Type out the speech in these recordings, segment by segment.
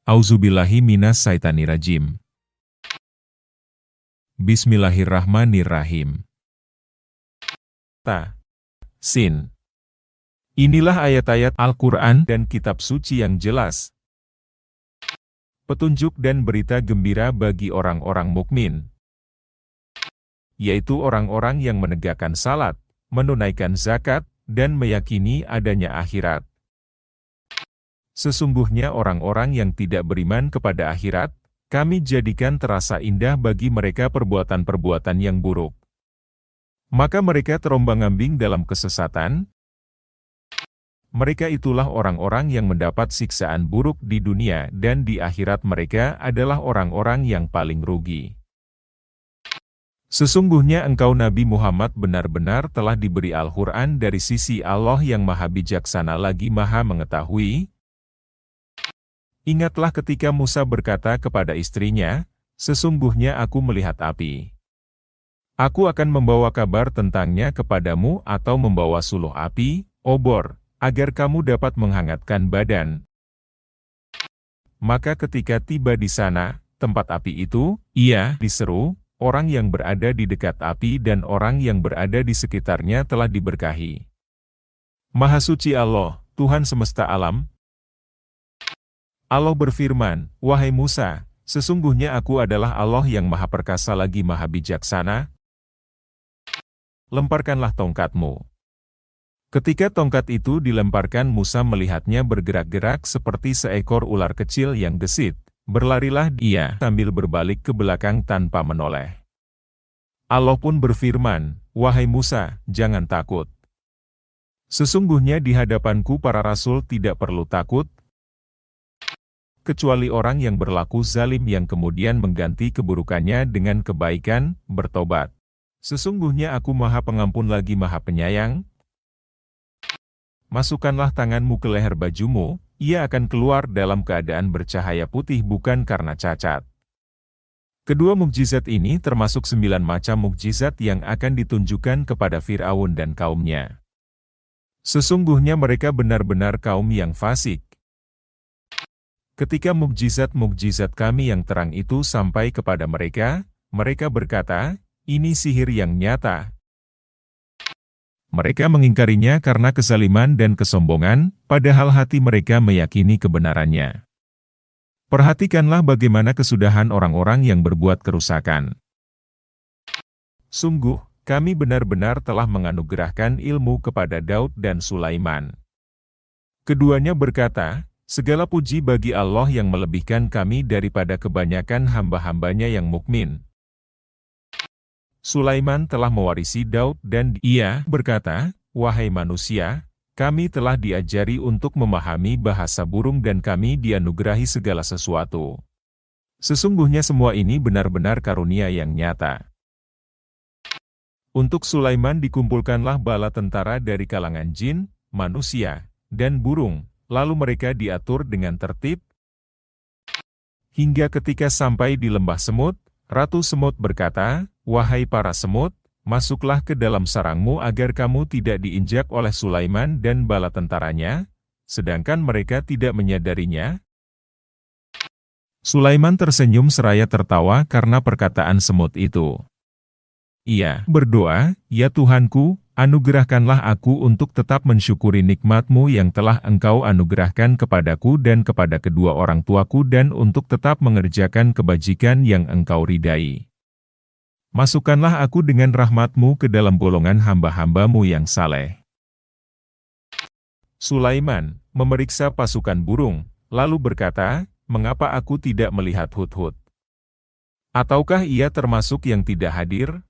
Auzubillahi minas syaitanirrajim. Bismillahirrahmanirrahim. Ta. Sin. Inilah ayat-ayat Al-Quran dan kitab suci yang jelas. Petunjuk dan berita gembira bagi orang-orang mukmin, yaitu orang-orang yang menegakkan salat, menunaikan zakat, dan meyakini adanya akhirat. Sesungguhnya orang-orang yang tidak beriman kepada akhirat, kami jadikan terasa indah bagi mereka perbuatan-perbuatan yang buruk. Maka mereka terombang-ambing dalam kesesatan. Mereka itulah orang-orang yang mendapat siksaan buruk di dunia dan di akhirat mereka adalah orang-orang yang paling rugi. Sesungguhnya engkau Nabi Muhammad benar-benar telah diberi Al-Quran dari sisi Allah yang maha bijaksana lagi maha mengetahui. Ingatlah ketika Musa berkata kepada istrinya, sesungguhnya aku melihat api. Aku akan membawa kabar tentangnya kepadamu atau membawa suluh api, obor, agar kamu dapat menghangatkan badan. Maka ketika tiba di sana, tempat api itu, ia diseru, orang yang berada di dekat api dan orang yang berada di sekitarnya telah diberkahi. Maha suci Allah, Tuhan semesta alam. Allah berfirman, wahai Musa, sesungguhnya aku adalah Allah yang maha perkasa lagi maha bijaksana. Lemparkanlah tongkatmu. Ketika tongkat itu dilemparkan Musa melihatnya bergerak-gerak seperti seekor ular kecil yang gesit. Berlarilah dia sambil berbalik ke belakang tanpa menoleh. Allah pun berfirman, wahai Musa, jangan takut. Sesungguhnya di hadapanku para rasul tidak perlu takut, kecuali orang yang berlaku zalim yang kemudian mengganti keburukannya dengan kebaikan, bertobat. Sesungguhnya aku maha pengampun lagi maha penyayang. Masukkanlah tanganmu ke leher bajumu, ia akan keluar dalam keadaan bercahaya putih bukan karena cacat. Kedua mukjizat ini termasuk 9 macam mukjizat yang akan ditunjukkan kepada Fir'aun dan kaumnya. Sesungguhnya mereka benar-benar kaum yang fasik. Ketika mukjizat-mukjizat kami yang terang itu sampai kepada mereka, mereka berkata, ini sihir yang nyata. Mereka mengingkarinya karena kezaliman dan kesombongan, padahal hati mereka meyakini kebenarannya. Perhatikanlah bagaimana kesudahan orang-orang yang berbuat kerusakan. Sungguh, kami benar-benar telah menganugerahkan ilmu kepada Daud dan Sulaiman. Keduanya berkata, segala puji bagi Allah yang melebihkan kami daripada kebanyakan hamba-hambanya yang mukmin. Sulaiman telah mewarisi Daud dan ia berkata, wahai manusia, kami telah diajari untuk memahami bahasa burung dan kami dianugerahi segala sesuatu. Sesungguhnya semua ini benar-benar karunia yang nyata. Untuk Sulaiman dikumpulkanlah bala tentara dari kalangan jin, manusia, dan burung. Lalu mereka diatur dengan tertib, hingga ketika sampai di lembah semut, Ratu Semut berkata, wahai para semut, masuklah ke dalam sarangmu agar kamu tidak diinjak oleh Sulaiman dan bala tentaranya, sedangkan mereka tidak menyadarinya. Sulaiman tersenyum seraya tertawa karena perkataan semut itu. Ia berdoa, ya Tuhanku, anugerahkanlah aku untuk tetap mensyukuri nikmat-Mu yang telah Engkau anugerahkan kepadaku dan kepada kedua orang tuaku dan untuk tetap mengerjakan kebajikan yang Engkau ridai. Masukkanlah aku dengan rahmat-Mu ke dalam golongan hamba-hamba-Mu yang saleh. Sulaiman memeriksa pasukan burung, lalu berkata, mengapa aku tidak melihat hudhud? Ataukah ia termasuk yang tidak hadir?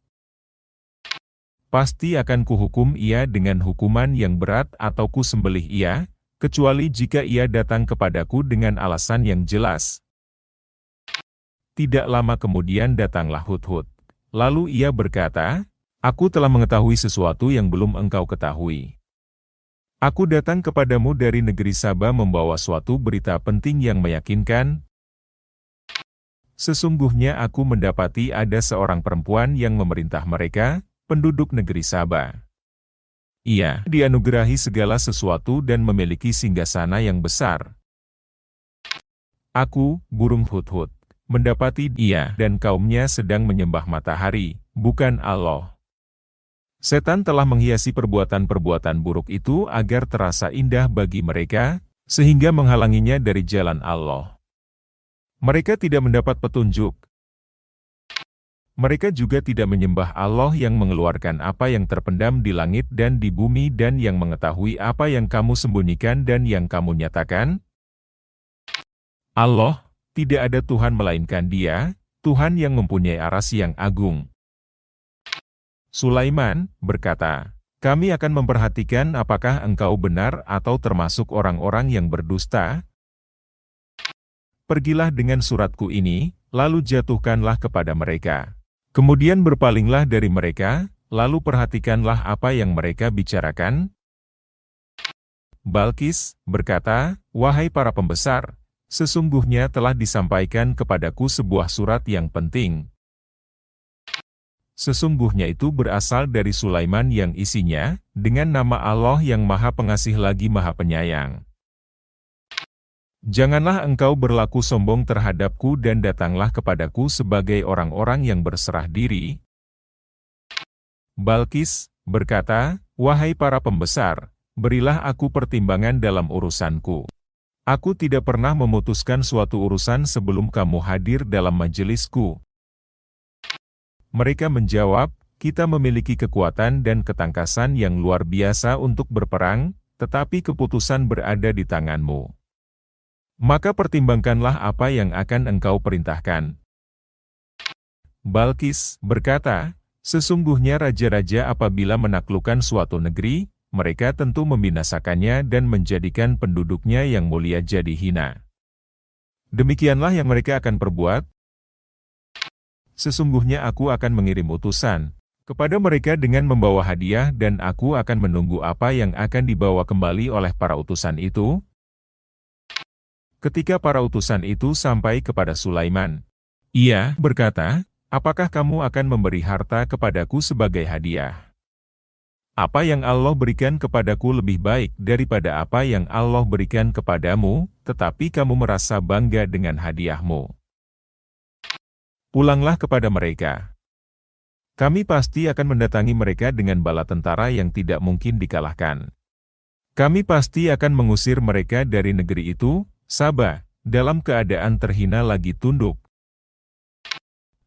Pasti akan kuhukum ia dengan hukuman yang berat atau kusembelih ia, kecuali jika ia datang kepadaku dengan alasan yang jelas. Tidak lama kemudian datanglah hudhud. Lalu ia berkata, aku telah mengetahui sesuatu yang belum engkau ketahui. Aku datang kepadamu dari negeri Saba membawa suatu berita penting yang meyakinkan. Sesungguhnya aku mendapati ada seorang perempuan yang memerintah mereka, penduduk negeri Saba. Ia dianugerahi segala sesuatu dan memiliki singgasana yang besar. Aku, burung hut-hut, mendapati dia dan kaumnya sedang menyembah matahari, bukan Allah. Setan telah menghiasi perbuatan-perbuatan buruk itu agar terasa indah bagi mereka, sehingga menghalanginya dari jalan Allah. Mereka tidak mendapat petunjuk. Mereka juga tidak menyembah Allah yang mengeluarkan apa yang terpendam di langit dan di bumi dan yang mengetahui apa yang kamu sembunyikan dan yang kamu nyatakan. Allah, tidak ada Tuhan melainkan Dia, Tuhan yang mempunyai aras yang agung. Sulaiman berkata, "Kami akan memperhatikan apakah engkau benar atau termasuk orang-orang yang berdusta. Pergilah dengan suratku ini, lalu jatuhkanlah kepada mereka. Kemudian berpalinglah dari mereka, lalu perhatikanlah apa yang mereka bicarakan." Balkis berkata, "Wahai para pembesar, sesungguhnya telah disampaikan kepadaku sebuah surat yang penting. Sesungguhnya itu berasal dari Sulaiman yang isinya, dengan nama Allah yang Maha Pengasih lagi Maha Penyayang. Janganlah engkau berlaku sombong terhadapku dan datanglah kepadaku sebagai orang-orang yang berserah diri." Balkis berkata, "Wahai para pembesar, berilah aku pertimbangan dalam urusanku. Aku tidak pernah memutuskan suatu urusan sebelum kamu hadir dalam majelisku." Mereka menjawab, "Kita memiliki kekuatan dan ketangkasan yang luar biasa untuk berperang, tetapi keputusan berada di tanganmu. Maka pertimbangkanlah apa yang akan engkau perintahkan." Balkis berkata, "Sesungguhnya raja-raja apabila menaklukkan suatu negeri, mereka tentu membinasakannya dan menjadikan penduduknya yang mulia jadi hina. Demikianlah yang mereka akan perbuat. Sesungguhnya aku akan mengirim utusan kepada mereka dengan membawa hadiah dan aku akan menunggu apa yang akan dibawa kembali oleh para utusan itu." Ketika para utusan itu sampai kepada Sulaiman, ia berkata, "Apakah kamu akan memberi harta kepadaku sebagai hadiah? Apa yang Allah berikan kepadaku lebih baik daripada apa yang Allah berikan kepadamu, tetapi kamu merasa bangga dengan hadiahmu. Pulanglah kepada mereka. Kami pasti akan mendatangi mereka dengan bala tentara yang tidak mungkin dikalahkan. Kami pasti akan mengusir mereka dari negeri itu, Sabah, dalam keadaan terhina lagi tunduk."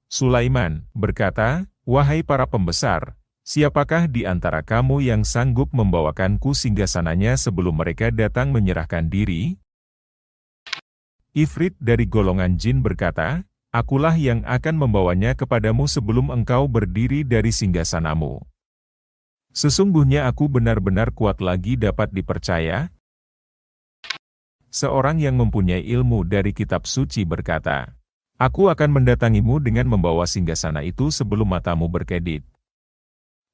Sulaiman berkata, "Wahai para pembesar, siapakah di antara kamu yang sanggup membawakanku singgasananya sebelum mereka datang menyerahkan diri?" Ifrit dari golongan jin berkata, "Akulah yang akan membawanya kepadamu sebelum engkau berdiri dari singgasanamu. Sesungguhnya aku benar-benar kuat lagi dapat dipercaya." Seorang yang mempunyai ilmu dari kitab suci berkata, "Aku akan mendatangimu dengan membawa singgasana itu sebelum matamu berkedip."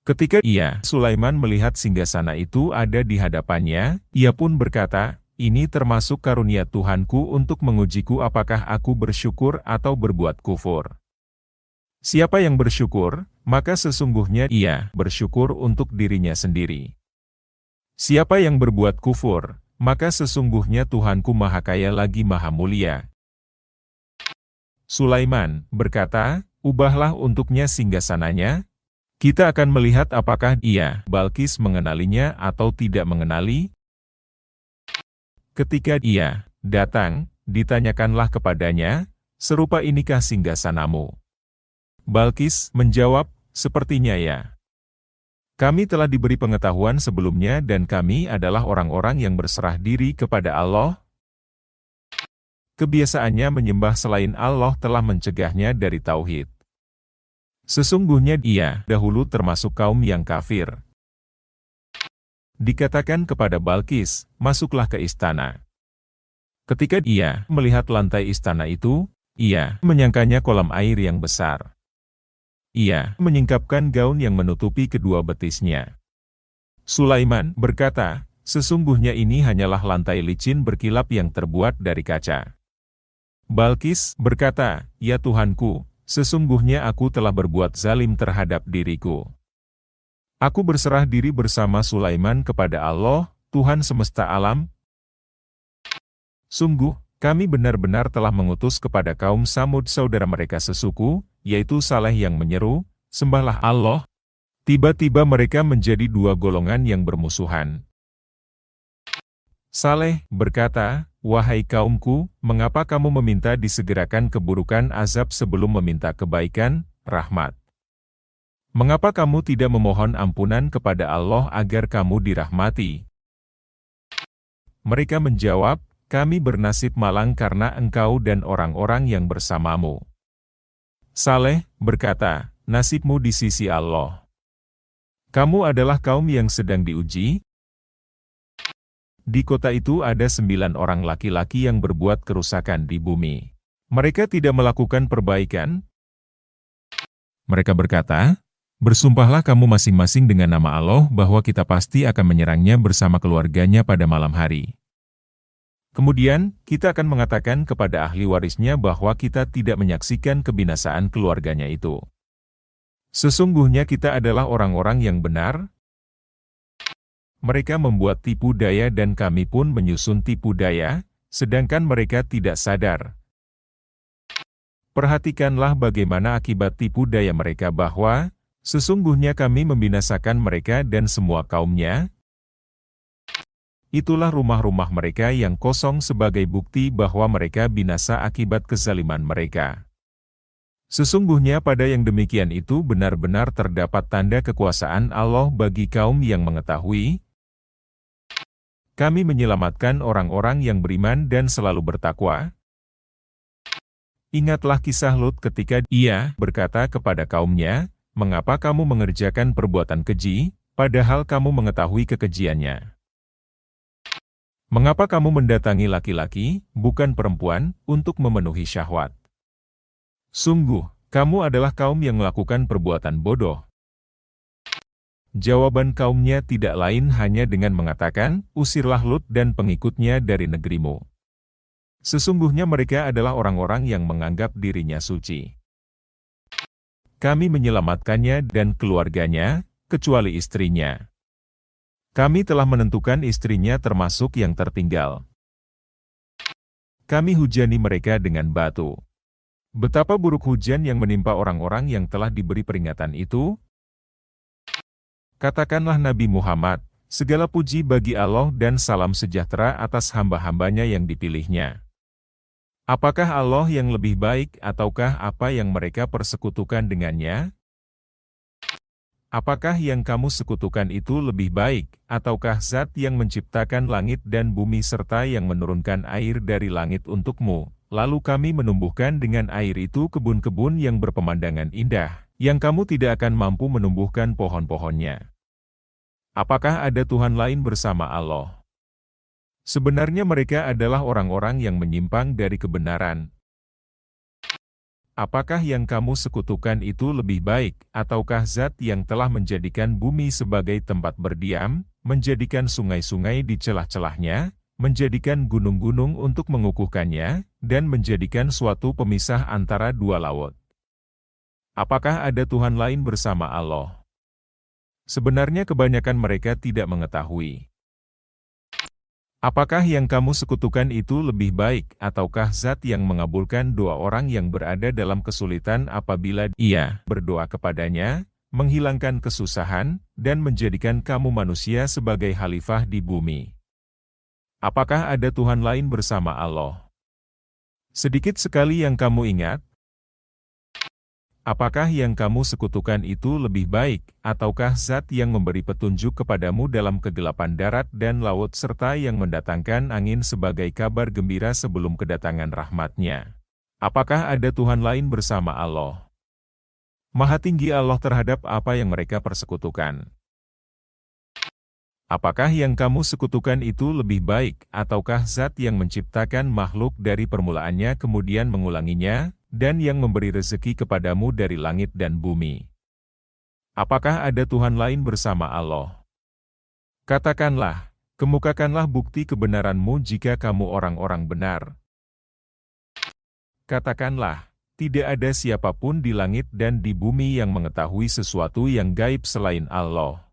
Ketika Sulaiman melihat singgasana itu ada di hadapannya, ia pun berkata, "Ini termasuk karunia Tuhanku untuk mengujiku apakah aku bersyukur atau berbuat kufur. Siapa yang bersyukur, maka sesungguhnya ia bersyukur untuk dirinya sendiri. Siapa yang berbuat kufur, maka sesungguhnya Tuhanku Maha Kaya lagi Maha Mulia." Sulaiman berkata, "Ubahlah untuknya singgasananya. Kita akan melihat apakah Balkis mengenalinya atau tidak mengenali." Ketika ia datang, ditanyakanlah kepadanya, "Serupa inikah singgasanamu?" Balkis menjawab, "Sepertinya ya. Kami telah diberi pengetahuan sebelumnya dan kami adalah orang-orang yang berserah diri kepada Allah. Kebiasaannya menyembah selain Allah telah mencegahnya dari tauhid. Sesungguhnya ia dahulu termasuk kaum yang kafir." Dikatakan kepada Balkis, "Masuklah ke istana." Ketika ia melihat lantai istana itu, ia menyangkanya kolam air yang besar. Ia menyingkapkan gaun yang menutupi kedua betisnya. Sulaiman berkata, "Sesungguhnya ini hanyalah lantai licin berkilap yang terbuat dari kaca." Balkis berkata, "Ya Tuhanku, sesungguhnya aku telah berbuat zalim terhadap diriku. Aku berserah diri bersama Sulaiman kepada Allah, Tuhan semesta alam. Sungguh, Kami benar-benar telah mengutus kepada kaum Samud saudara mereka sesuku, yaitu Saleh yang menyeru, sembahlah Allah. Tiba-tiba mereka menjadi dua golongan yang bermusuhan. Saleh berkata, "Wahai kaumku, mengapa kamu meminta disegerakan keburukan azab sebelum meminta kebaikan, rahmat? Mengapa kamu tidak memohon ampunan kepada Allah agar kamu dirahmati?" Mereka menjawab, "Kami bernasib malang karena engkau dan orang-orang yang bersamamu." Saleh berkata, "Nasibmu di sisi Allah. Kamu adalah kaum yang sedang diuji." Di kota itu ada 9 orang laki-laki yang berbuat kerusakan di bumi. Mereka tidak melakukan perbaikan. Mereka berkata, "Bersumpahlah kamu masing-masing dengan nama Allah bahwa kita pasti akan menyerangnya bersama keluarganya pada malam hari. Kemudian, kita akan mengatakan kepada ahli warisnya bahwa kita tidak menyaksikan kebinasaan keluarganya itu. Sesungguhnya kita adalah orang-orang yang benar." Mereka membuat tipu daya dan kami pun menyusun tipu daya, sedangkan mereka tidak sadar. Perhatikanlah bagaimana akibat tipu daya mereka bahwa, sesungguhnya kami membinasakan mereka dan semua kaumnya. Itulah rumah-rumah mereka yang kosong sebagai bukti bahwa mereka binasa akibat kezaliman mereka. Sesungguhnya pada yang demikian itu benar-benar terdapat tanda kekuasaan Allah bagi kaum yang mengetahui. Kami menyelamatkan orang-orang yang beriman dan selalu bertakwa. Ingatlah kisah Lut ketika ia berkata kepada kaumnya, "Mengapa kamu mengerjakan perbuatan keji, padahal kamu mengetahui kekejiannya? Mengapa kamu mendatangi laki-laki, bukan perempuan, untuk memenuhi syahwat? Sungguh, kamu adalah kaum yang melakukan perbuatan bodoh." Jawaban kaumnya tidak lain hanya dengan mengatakan, "Usirlah Lut dan pengikutnya dari negerimu. Sesungguhnya mereka adalah orang-orang yang menganggap dirinya suci. Kami menyelamatkannya dan keluarganya, kecuali istrinya. Kami telah menentukan istrinya termasuk yang tertinggal. Kami hujani mereka dengan batu." Betapa buruk hujan yang menimpa orang-orang yang telah diberi peringatan itu. Katakanlah Nabi Muhammad, segala puji bagi Allah dan salam sejahtera atas hamba-hambanya yang dipilihnya. Apakah Allah yang lebih baik ataukah apa yang mereka persekutukan dengannya? Apakah yang kamu sekutukan itu lebih baik, ataukah Zat yang menciptakan langit dan bumi serta yang menurunkan air dari langit untukmu, lalu kami menumbuhkan dengan air itu kebun-kebun yang berpemandangan indah, yang kamu tidak akan mampu menumbuhkan pohon-pohonnya. Apakah ada Tuhan lain bersama Allah? Sebenarnya mereka adalah orang-orang yang menyimpang dari kebenaran. Apakah yang kamu sekutukan itu lebih baik, ataukah Zat yang telah menjadikan bumi sebagai tempat berdiam, menjadikan sungai-sungai di celah-celahnya, menjadikan gunung-gunung untuk mengukuhkannya, dan menjadikan suatu pemisah antara dua laut? Apakah ada Tuhan lain bersama Allah? Sebenarnya kebanyakan mereka tidak mengetahui. Apakah yang kamu sekutukan itu lebih baik, ataukah Zat yang mengabulkan doa orang yang berada dalam kesulitan apabila ia berdoa kepadanya, menghilangkan kesusahan, dan menjadikan kamu manusia sebagai khalifah di bumi? Apakah ada Tuhan lain bersama Allah? Sedikit sekali yang kamu ingat. Apakah yang kamu sekutukan itu lebih baik, ataukah Zat yang memberi petunjuk kepadamu dalam kegelapan darat dan laut serta yang mendatangkan angin sebagai kabar gembira sebelum kedatangan rahmat-Nya? Apakah ada Tuhan lain bersama Allah? Maha tinggi Allah terhadap apa yang mereka persekutukan. Apakah yang kamu sekutukan itu lebih baik, ataukah Zat yang menciptakan makhluk dari permulaannya kemudian mengulanginya, dan yang memberi rezeki kepadamu dari langit dan bumi? Apakah ada Tuhan lain bersama Allah? Katakanlah, kemukakanlah bukti kebenaranmu jika kamu orang-orang benar. Katakanlah, tidak ada siapapun di langit dan di bumi yang mengetahui sesuatu yang gaib selain Allah.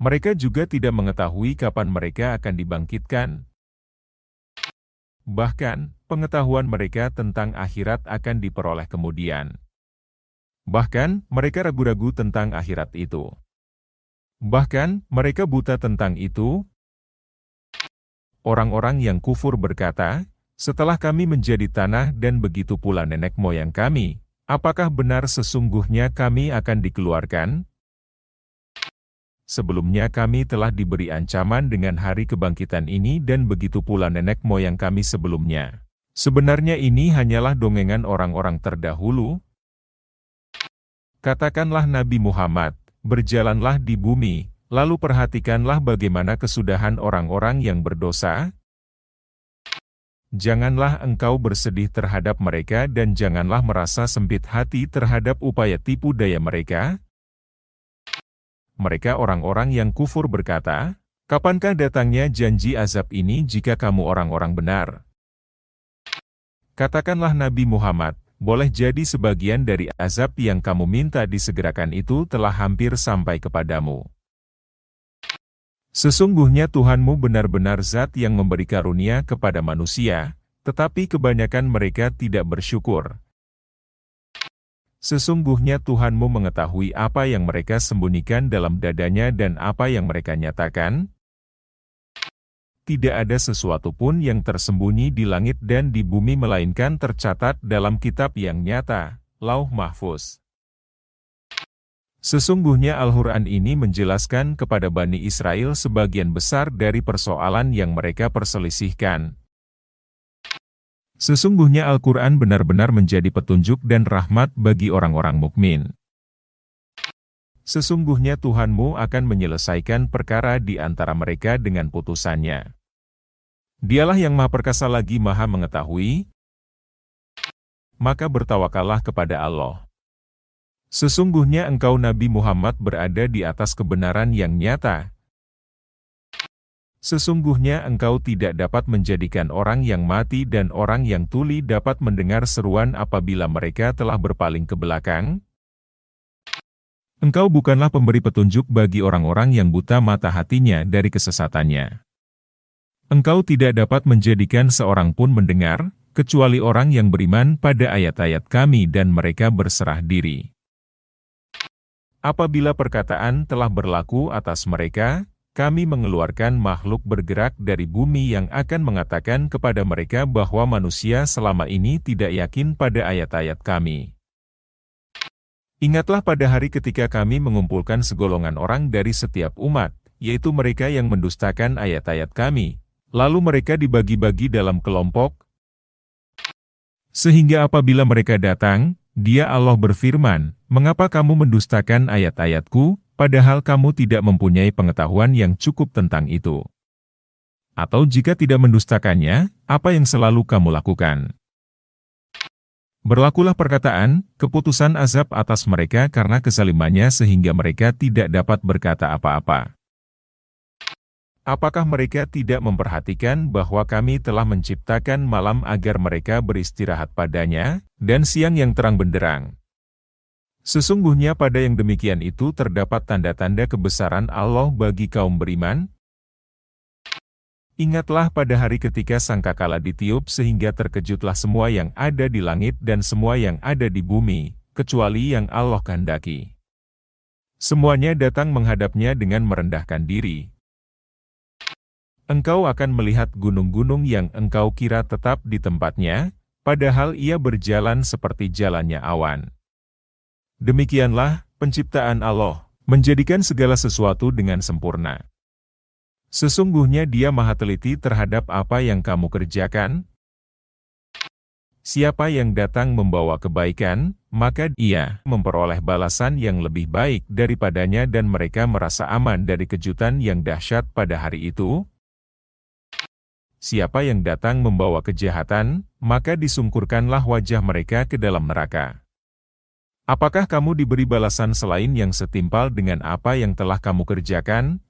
Mereka juga tidak mengetahui kapan mereka akan dibangkitkan. Bahkan, pengetahuan mereka tentang akhirat akan diperoleh kemudian. Bahkan, mereka ragu-ragu tentang akhirat itu. Bahkan, mereka buta tentang itu. Orang-orang yang kufur berkata, setelah kami menjadi tanah dan begitu pula nenek moyang kami, apakah benar sesungguhnya kami akan dikeluarkan? Sebelumnya kami telah diberi ancaman dengan hari kebangkitan ini dan begitu pula nenek moyang kami sebelumnya. Sebenarnya ini hanyalah dongengan orang-orang terdahulu. Katakanlah Nabi Muhammad, berjalanlah di bumi, lalu perhatikanlah bagaimana kesudahan orang-orang yang berdosa. Janganlah engkau bersedih terhadap mereka dan janganlah merasa sempit hati terhadap upaya tipu daya mereka. Mereka orang-orang yang kufur berkata, kapankah datangnya janji azab ini jika kamu orang-orang benar? Katakanlah Nabi Muhammad, boleh jadi sebagian dari azab yang kamu minta disegerakan itu telah hampir sampai kepadamu. Sesungguhnya Tuhanmu benar-benar zat yang memberi karunia kepada manusia, tetapi kebanyakan mereka tidak bersyukur. Sesungguhnya Tuhanmu mengetahui apa yang mereka sembunyikan dalam dadanya dan apa yang mereka nyatakan. Tidak ada sesuatu pun yang tersembunyi di langit dan di bumi melainkan tercatat dalam kitab yang nyata, Lauh Mahfuz. Sesungguhnya Al-Quran ini menjelaskan kepada Bani Israel sebagian besar dari persoalan yang mereka perselisihkan. Sesungguhnya Al-Quran benar-benar menjadi petunjuk dan rahmat bagi orang-orang mukmin. Sesungguhnya Tuhanmu akan menyelesaikan perkara di antara mereka dengan putusannya. Dialah yang Maha Perkasa lagi Maha Mengetahui. Maka bertawakallah kepada Allah. Sesungguhnya engkau Nabi Muhammad berada di atas kebenaran yang nyata. Sesungguhnya engkau tidak dapat menjadikan orang yang mati dan orang yang tuli dapat mendengar seruan apabila mereka telah berpaling ke belakang. Engkau bukanlah pemberi petunjuk bagi orang-orang yang buta mata hatinya dari kesesatannya. Engkau tidak dapat menjadikan seorang pun mendengar, kecuali orang yang beriman pada ayat-ayat kami dan mereka berserah diri. Apabila perkataan telah berlaku atas mereka, kami mengeluarkan makhluk bergerak dari bumi yang akan mengatakan kepada mereka bahwa manusia selama ini tidak yakin pada ayat-ayat kami. Ingatlah pada hari ketika kami mengumpulkan segolongan orang dari setiap umat, yaitu mereka yang mendustakan ayat-ayat kami, lalu mereka dibagi-bagi dalam kelompok. Sehingga apabila mereka datang, Dia Allah berfirman, mengapa kamu mendustakan ayat-ayatku, padahal kamu tidak mempunyai pengetahuan yang cukup tentang itu? Atau jika tidak mendustakannya, apa yang selalu kamu lakukan? Berlakulah perkataan, keputusan azab atas mereka karena kezalimannya sehingga mereka tidak dapat berkata apa-apa. Apakah mereka tidak memperhatikan bahwa kami telah menciptakan malam agar mereka beristirahat padanya, dan siang yang terang benderang? Sesungguhnya pada yang demikian itu terdapat tanda-tanda kebesaran Allah bagi kaum beriman. Ingatlah pada hari ketika sangkakala ditiup sehingga terkejutlah semua yang ada di langit dan semua yang ada di bumi, kecuali yang Allah kehendaki. Semuanya datang menghadapnya dengan merendahkan diri. Engkau akan melihat gunung-gunung yang engkau kira tetap di tempatnya, padahal ia berjalan seperti jalannya awan. Demikianlah penciptaan Allah, menjadikan segala sesuatu dengan sempurna. Sesungguhnya Dia Maha Teliti terhadap apa yang kamu kerjakan. Siapa yang datang membawa kebaikan, maka ia memperoleh balasan yang lebih baik daripadanya dan mereka merasa aman dari kejutan yang dahsyat pada hari itu. Siapa yang datang membawa kejahatan, maka disungkurkanlah wajah mereka ke dalam neraka. Apakah kamu diberi balasan selain yang setimpal dengan apa yang telah kamu kerjakan?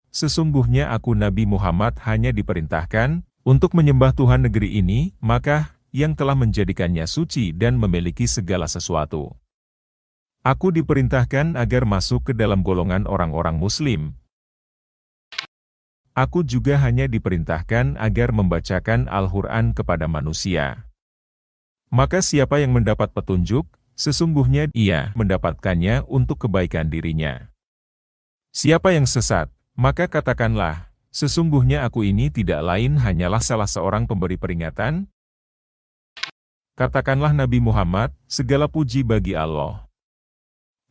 Sesungguhnya aku Nabi Muhammad hanya diperintahkan untuk menyembah Tuhan negeri ini, maka yang telah menjadikannya suci dan memiliki segala sesuatu. Aku diperintahkan agar masuk ke dalam golongan orang-orang Muslim. Aku juga hanya diperintahkan agar membacakan Al-Quran kepada manusia. Maka siapa yang mendapat petunjuk, sesungguhnya ia mendapatkannya untuk kebaikan dirinya. Siapa yang sesat, maka katakanlah, sesungguhnya aku ini tidak lain hanyalah salah seorang pemberi peringatan. Katakanlah Nabi Muhammad, segala puji bagi Allah.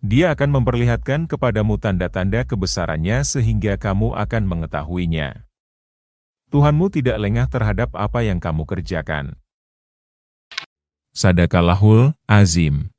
Dia akan memperlihatkan kepadamu tanda-tanda kebesarannya sehingga kamu akan mengetahuinya. Tuhanmu tidak lengah terhadap apa yang kamu kerjakan. Sadaqallahul Azim.